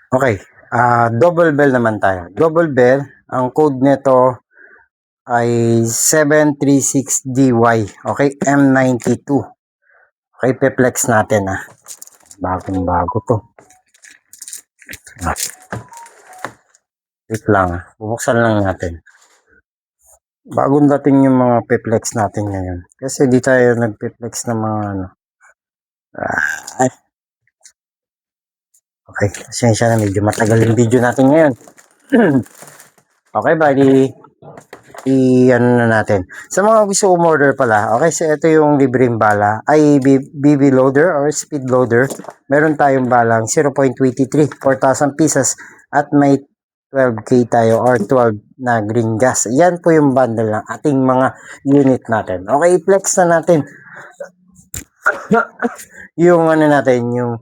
Okay, double bell naman tayo. Double bell, ang code nito ay 736DY. Okay, M92. Okay, pe-flex natin Bagong bago to. Wait lang Bubuksan lang natin. Bagong dating yung mga pe-flex natin ngayon. Kasi di tayo nagpe-flex ng mga Okay, pasensya na, medyo matagal yung video natin ngayon. Okay, bali ano na natin. Sa mga gusto umorder pala, okay, so ito yung libreng bala, ay BB loader or speed loader. Meron tayong balang 0.23, 4,000 pieces at may 12K tayo or 12 na green gas. Yan po yung bundle ng ating mga unit natin. Okay, i-flex na natin yung natin, yung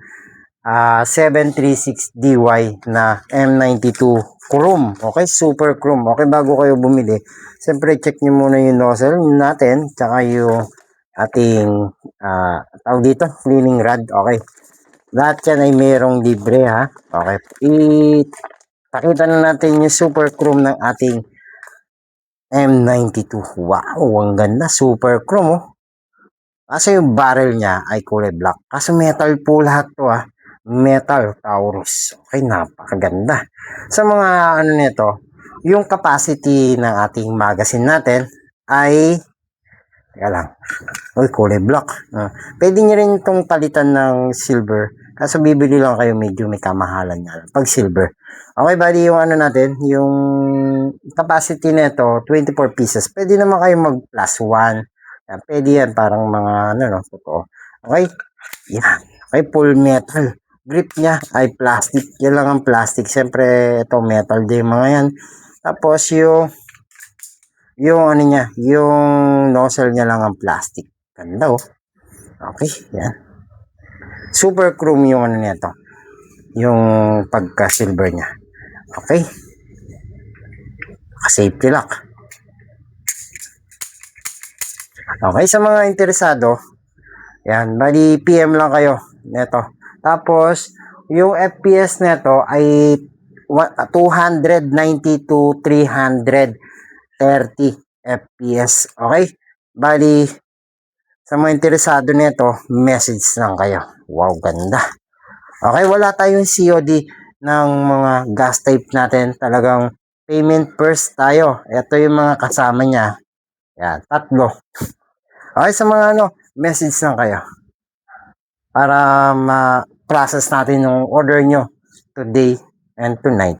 736DY na M92 chrome. Okay, super chrome. Okay, bago kayo bumili, siyempre check nyo muna yung nozzle natin, tsaka yung ating tawag dito, cleaning rod. Okay, lahat yan ay mayroong libre Okay, pakita na natin yung super chrome ng ating M92. Wow, ang ganda, super chrome Kasi yung barrel niya ay kulay black. Kaso metal po lahat to Metal Taurus. Okay, napakaganda. Sa mga nito, yung capacity ng ating magazine natin ay teka lang. Kulay black. Pwede nyo rin itong palitan ng silver. Kaso bibili lang kayo, medyo may kamahalan niya pag silver. Okay, bali yung natin, yung capacity nito 24 pieces. Pwede naman kayo mag plus 1. Pwede yan, parang mga totoo. Okay? Yan. Okay, full metal. Grip niya ay plastic. Yan lang ang plastic. Siyempre, ito metal din mga yan. Tapos yung niya, yung nozzle niya lang ang plastic. Ganda Okay, yan. Super chrome yung nito. Yung pagka-silver niya. Okay. Safety lock. Okay, sa mga interesado, yan, bali PM lang kayo neto. Tapos, yung FPS neto ay 290 to 330 FPS. Okay? Bali, sa mga interesado neto, message lang kayo. Wow, ganda. Okay, wala tayong COD ng mga gas type natin. Talagang payment first tayo. Ito yung mga kasama niya. Yan, 3. Okay, sa mga message lang kayo para ma-process natin yung order nyo today and tonight.